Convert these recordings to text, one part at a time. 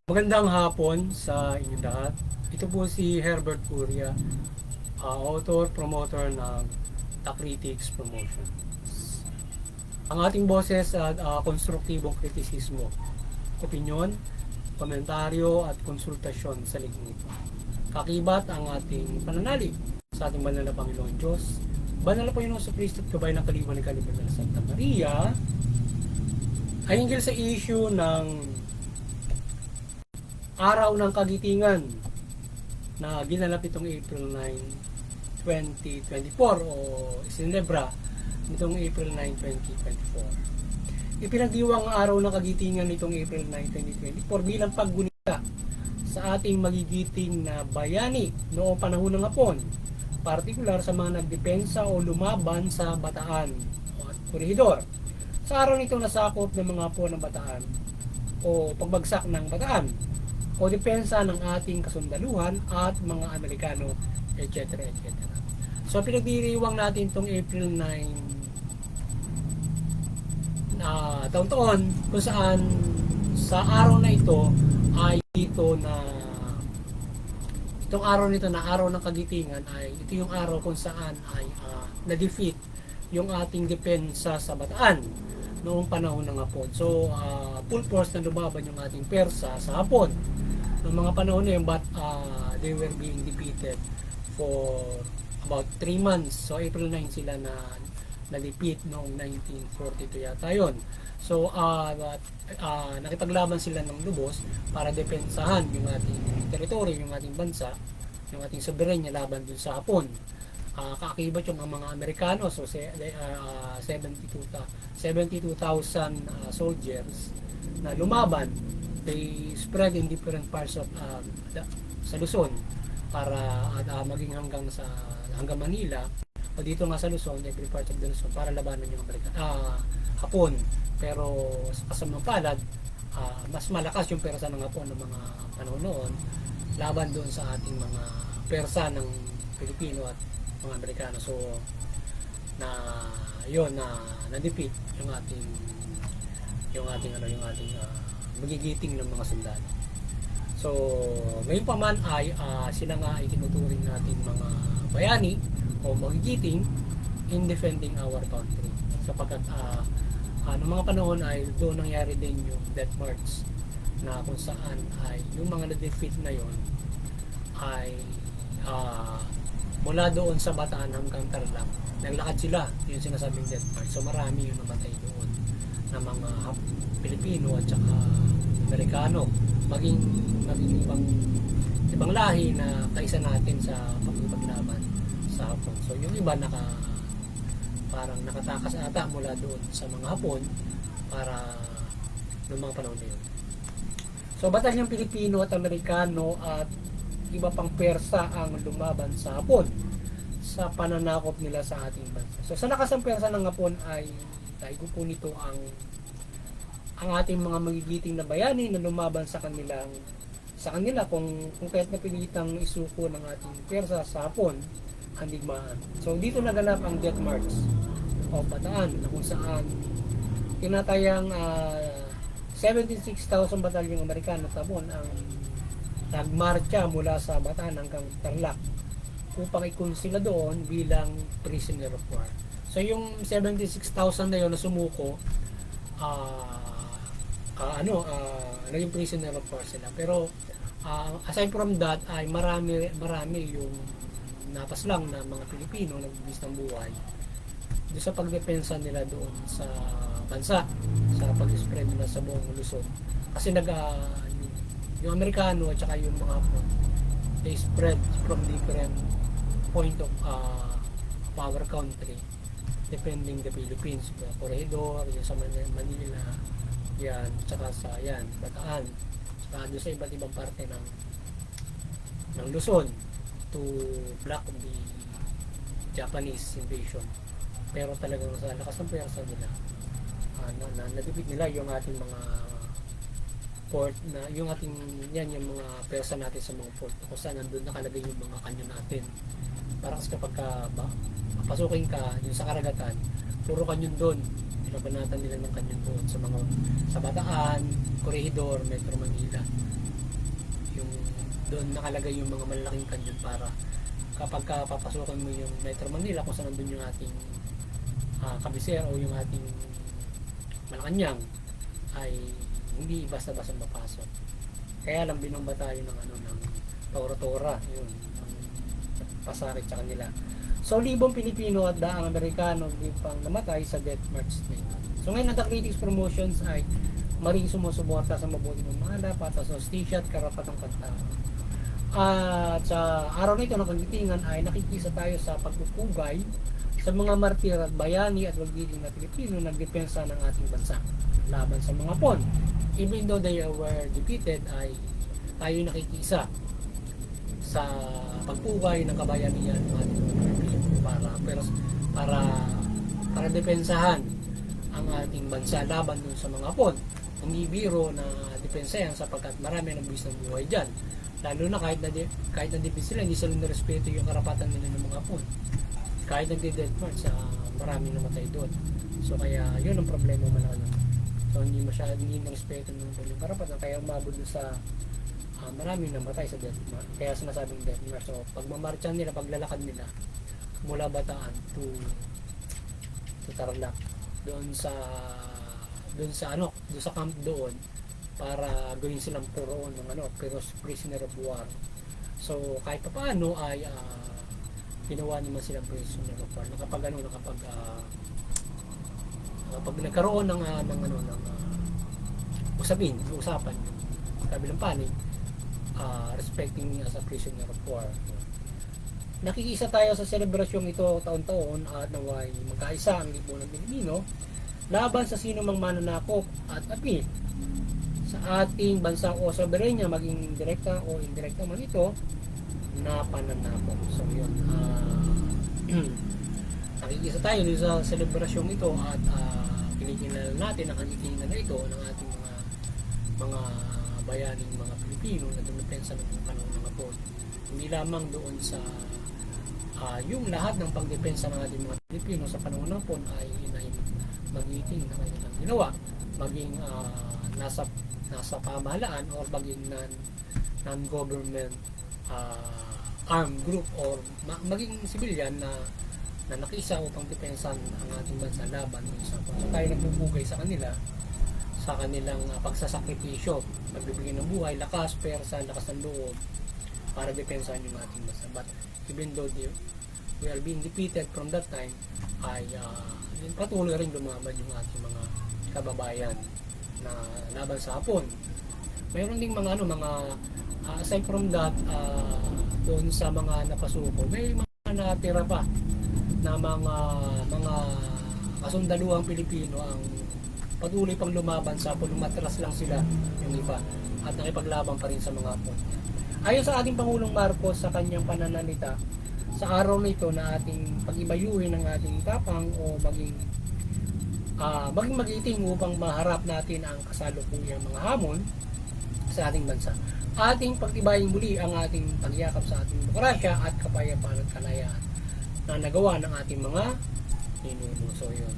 Magandang hapon sa inyong lahat. Ito po si Herbert Curia, author, promoter ng Acritics Promotion. Ang ating boses at konstruktibong kritisismo, opinyon, komentaryo at konsultasyon sa liging ito. Kakibat ang ating pananalig sa ating banal na Panginoon Diyos, banal na Panginoon sa Kristo at gabay ng kaliwan ng kalibang ng Santa Maria, ay hinggil sa issue ng Araw ng Kagitingan na ginanap itong April 9, 2024 o isinelebra nitong April 9, 2024. Ipinagdiwang ang Araw ng Kagitingan nitong April 9, 2024 bilang paggunita sa ating magigiting na bayani noong panahon ng Hapon, partikular sa mga nagdepensa o lumaban sa Bataan o Corregidor. Sa araw nito nasakop ng mga Hapon ng Bataan o pagbagsak ng Bataan o depensa ng ating kasundaluhan at mga Amerikano, etc. etc. So pinagdiriwang natin itong April 9 na taon-taon kung saan sa araw na ito ay dito na itong araw nito na araw ng Kagitingan ay ito yung araw kung saan ay na-defeat yung ating depensa sa Bataan noong panahon ng Hapon. So full force na lumaban yung ating Persa sa Hapon noong mga panahon na yun, but they were being defeated for about 3 months. So April 9 sila na-defeat noong 1942 yata yun. So nakipaglaban sila ng lubos para depensahan yung ating teritoryo, yung ating bansa, yung ating soberenya laban dun sa Hapon. Kaakibat yung mga Amerikano, so 72,000 soldiers na lumaban. They spread in different parts of sa Luzon para maging hanggang Manila o dito nga sa Luzon, every part of the Luzon para labanan yung Hapon. Pero sa kasamang palad, mas malakas yung Persa ng Hapon ng mga panahon noon laban doon sa ating mga Persa ng Pilipino at mga Amerikano. So na-defeat yung ating magigiting ng mga sundalo. So ngayon pa man ay sila nga ay tinuturing natin mga bayani o magigiting in defending our country, sapagkat noong mga panahon ay doon nangyari din yung death march na kung saan ay yung mga na-defeat na yon ay mula doon sa Bataan hanggang Tarlac naglakad sila, yung sinasabing death march. So marami yung namatay doon na mga Pilipino at saka Amerikano, maging ibang lahi na kaisa natin sa pagpapaglaban sa Hapon. So yung iba parang nakatakas ata mula doon sa mga Hapon para noong mga panahon na yun. So batas yung Pilipino at Amerikano at iba pang Persa ang lumaban sa Hapon sa pananakop nila sa ating bansa. So sa lakas ng Persa ng Hapon ay tayo po nito ang ating mga magigiting na bayani na lumaban sa kanila kung kaya't napilitang isuko ng ating Persa sa Hapon ang digmaan. So dito naganap ang death march o Bataan na kung saan tinatayang 76,000 batalyong Amerikano at Hapon ang nagmarcha mula sa Bataan hanggang Tarlac upang ikun sila doon bilang prisoner of war. So yung 76,000 na yun na sumuko naging prisoner of war sila. Pero aside from that ay marami yung napaslang na mga Pilipino nagbibis ng buhay doon sa pagdepensa nila doon sa bansa, sa pag-spread nila sa buong Luzon. Kasi yung Amerikano at saka yung mga Hapon, they spread from different point of our country depending the Philippines, Corregidor, yung sa Manila, yan, tsaka sa Bataan, tsaka doon sa iba't ibang parte ng Luzon to block the Japanese invasion. Pero talagang sa lakas ng Persa nila na-defeat nila yung ating mga port na yung yung mga Persa natin sa mga port kung saan nandun nakalagay yung mga kanyo natin para kasi kapag pasukin ka yung sa karagatan puro kanyon doon. Pinabanatan nila ng kanyon doon sa Bataan, Corregidor, Metro Manila. Yung doon nakalagay yung mga malalaking kanyon para kapag papasukan mo yung Metro Manila kung saan nandun yung ating kabisera o yung ating Malacanang ay hindi basta-basta mapasok. Kaya lang binomba tayo ng Tora-Tora, yun, ang pasarit sa kanila. So, libong Pilipino at daang Amerikano pang namatay sa death march na ito. So, ngayon, ang Critics Promotions ay maring sumusuporta sa mabuting pamamahala, patas sa hustisya at karapatang pagtao. At sa araw na ito ng Pagditingan ay nakikisa tayo sa pagpupugay sa mga martir at bayani at wagiging na Pilipino nagdepensa ng ating bansa laban sa mga Hapon. Even though they were defeated, ay tayo nakikisa sa pagpugay ng kabayanihan ng ating Pilipino para depensahan ang ating bansa laban dun sa mga Hapon. Hindi biro na depensa yan sapagkat marami nagbis ng buhay dyan. Lalo na kahit na defense sila, hindi sila nirespeto yung karapatan nila ng mga Hapon. Kahit nagdi-death march, marami namatay doon. So kaya yun ang problema malaki. So hindi nirespeto ng mga karapatan, kaya umabot sa maraming namatay sa death march. Kaya sinasabing death march. So pagmamarchan nila, paglalakad nila mula Bataan to Tarlac doon sa camp doon para gawin silang puroon ng prisoner of war. So kahit paano ay ginawa naman silang prisoner of war. Kapag nagkaroon ng usapan kabilang panig, respecting me as a prisoner of war. Nakikisa tayo sa selebrasyong ito taon-taon at naway magkaisa ang lipunan Pilipino laban sa sino mang mananakop at api sa ating bansang o soberenya, maging direkta o indirekta man ito na pananakop. So yun, nakikisa tayo sa selebrasyong ito at kinikilala natin ang kanikingan na ito ng ating mga bayaning mga Pilipino na dumepensa ng panahon ng Hapon. Hindi lamang doon sa yung lahat ng pagdepensa ng ating mga Pilipino sa panahon ng Hapon ay magiting na kanilang ginawa, maging nasa pamahalaan or maging non-government armed group or maging civilian na nakisa upang depensan ang ating bansa laban sa Hapon. So tayo nagbubugay sa kanila sa kanilang pagsasakripisyo, magbibigay ng buhay, lakas, persa, lakas ng loob para depensahan yung ating bansa. But even though we are being defeated from that time, ay patuloy rin lumaban yung ating mga kababayan na laban sa Hapon. Mayroon ding mga aside from that, doon sa mga napasuko, may mga natira pa na mga kasundaluhang Pilipino ang patuloy pang lumaban sa Hapon. Matras lang sila yung iba at nakipaglaban pa rin sa mga Hapon. Ayon sa ating Pangulong Marcos sa kanyang pananalita sa araw na ito na ating pag-ibayuhin ng ating tapang o maging magiting upang maharap natin ang kasalukuyang mga hamon sa ating bansa. Ating pagtibayin muli ang ating pagyakap sa ating demokrasya at kapayapaan at kalayaan na nagawa ng ating mga ninuno. So yun,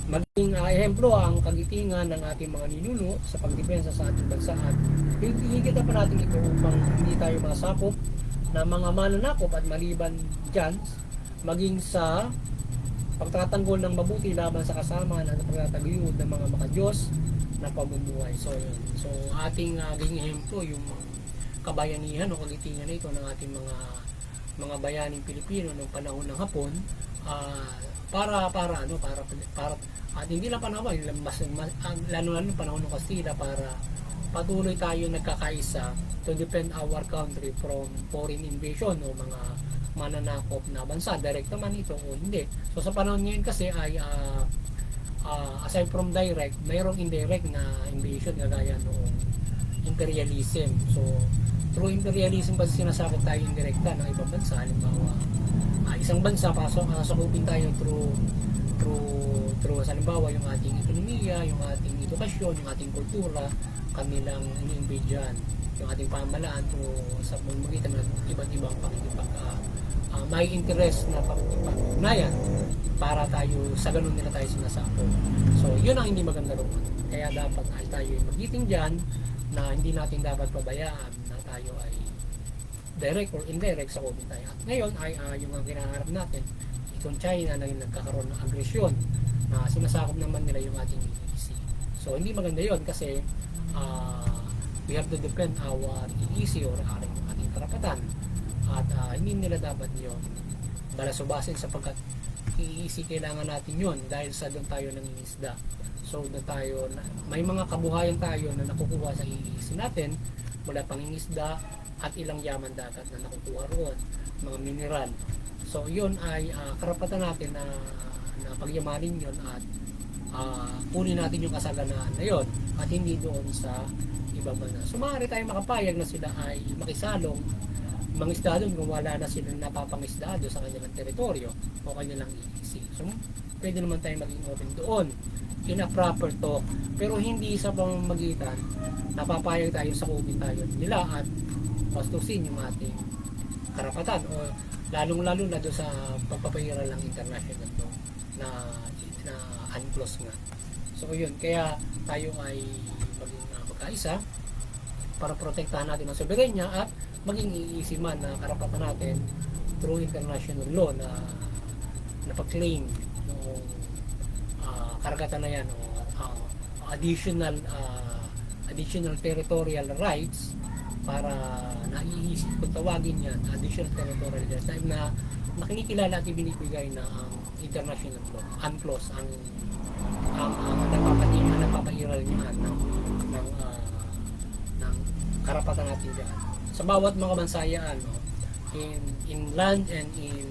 maging ehemplo ang kagitingan ng ating mga ninuno sa pagdepensa sa ating bansa at higit pa natin ito upang hindi tayo masakop na mga mananakop at maliban dyan maging sa pagtatanggol ng mabuti laban sa kasamaan at pagtataguyod ng mga makadiyos na pamumuhay. So yun. So ating gawing ehemplo yung kabayanihan o kagitingan na ito ng ating mga bayaning Pilipino ng panahon ng Hapon, para at hindi lang panahon, lalo ng panahon ng Kastila, para patuloy tayo nagkakaisa to defend our country from foreign invasion o mga mananakop na bansa, direct naman ito o hindi. So sa panahon ngayon kasi ay aside from direct, mayroong indirect na invasion kagaya noong imperialism. So through imperialism pa sinasakop tayo indirekta ng ibang bansa. Halimbawa, isang bansa sakupin tayo through halimbawa yung ating ekonomiya, yung ating edukasyon, yung ating kultura, kanilang ini-invade dyan, yung ating pamahalaan sa pamamagitan ng iba't ibang may interest na pag-ugnayan para tayo sa ganun nila tayo sinasako. So yun ang hindi maganda roon. Kaya dapat ay tayo magiting dyan na hindi natin dapat pabayaan na tayo ay direct or indirect sa COVID tayo. At ngayon ay yung mga kinaharap natin, itong China na nagkakaroon ng agresyon na sinasakop naman nila yung ating EEC. So hindi maganda yon kasi we have to defend our EEC or ating karapatan at hindi nila dapat yon balasubasin sapagkat EEC kailangan natin yon dahil sa doon tayo nangingisda. So doon tayo, may mga kabuhayan tayo na nakukuha sa EEC natin mula pangingisda at ilang yaman dagat na nakukuha roon, mga mineral. So yun ay karapatan natin na pagyamanin yun at kunin natin yung kasaganaan na yun at hindi doon sa ibang bansa. So maaari tayo makapayag na sila ay makisalong mangisda doon kung wala na silang napapangisda doon sa kanilang teritoryo o kanilang EEC. So pwede naman tayo maging open doon in a proper talk, pero hindi sa pamamagitan napapayag tayo sa COVID tayo nila at pastusin yung ating karapatan o lalong-lalo na doon sa pagpapahiral ng international law na UNCLOS nga. So yun, kaya tayo ay maging magkaisa para protektahan natin ang soberenya at maging iisiman na karapatan natin through international law na pag-claim noong karagatan na yan o additional territorial rights para naiisip kung tawagin yan additional territorial rights na nakinikilala at ibinibigay na ang international law, UNCLOS ang nagpapairal niyan ng karapatan natin dyan sa bawat mga bansayaan in land and in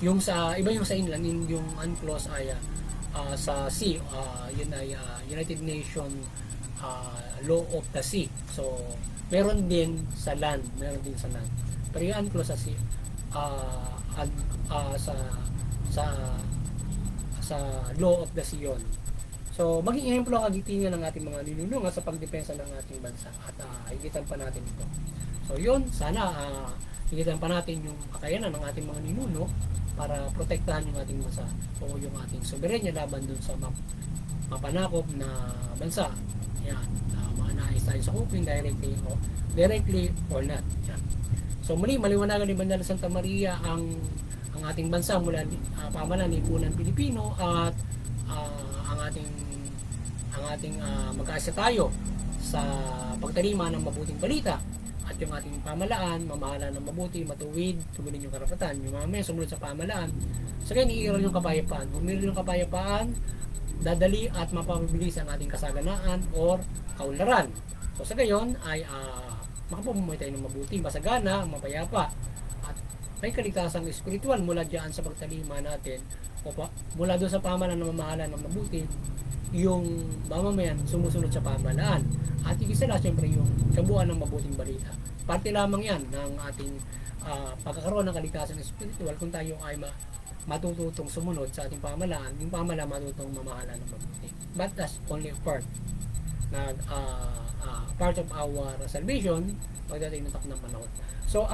yung sa iba yung sa inland yung UNCLOS ay sa sea, yun ay United Nations Law of the Sea. So, meron din sa land. Pero yung UNCLOS sa sea, sa Law of the Sea yun. So, maging ehemplo ang kagitingan ng ating mga linunungan sa pagdepensa ng ating bansa at higitan pa natin ito. So, yun, sana higitan pa natin yung kakayanan ng ating mga ninuno para protektahan yung ating bansa o yung ating soberenya laban dun sa mapanakop na bansa. Yan, mga nais tayo sa kupin directly or not. Yan. So muli, maliwanagan ni Bandala Santa Maria ang ating bansa mula pamahalaan ni Lipunan Pilipino at ang ating magkaisa tayo sa pagtalima ng mabuting balita. At yung ating pamalaan, mamahala ng mabuti, matuwid, tugunin yung karapatan. Yung mga may sumunod sa pamalaan, sa ganyan iiral yung kapayapaan. Kung meron yung kapayapaan, dadali at mapapabilis ang ating kasaganaan or kaunlaran. So sa gayon ay makapamumuhay tayo ng mabuti, masagana, mapayapa. At may kaligtasang espiritual mula dyan sa pagtalima natin o mula doon sa pamalaan na mamahala ng mabuti, yung mamamayan sumusunod sa pamalaan. At isa na siyempre yung kabuuan ng mabuting balita. Parte lamang yan ng ating pagkakaroon ng kaligtasan spiritual kung tayo ay matututong sumunod sa ating pamalaan, yung pamalaan matutong mamahala ng mabuti. But that's only a part part of our salvation pagdating ng takdang ng panahon. So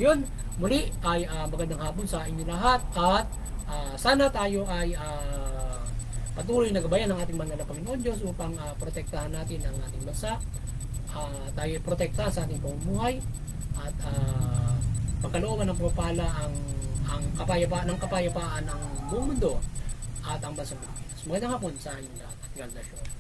yun, muli ay magandang hapon sa inyo lahat at sana tayo ay patuloy na gabayan ng ating banal na Panginoon Diyos upang protektahan natin ang ating bansa, tayo protektahan sa ating pamumuhay at pagkalooban ng pagpapala ang kapayapaan ng buong mundo at ang bansang Pilipinas. Magandang hapon sa inyo lahat at God bless you all.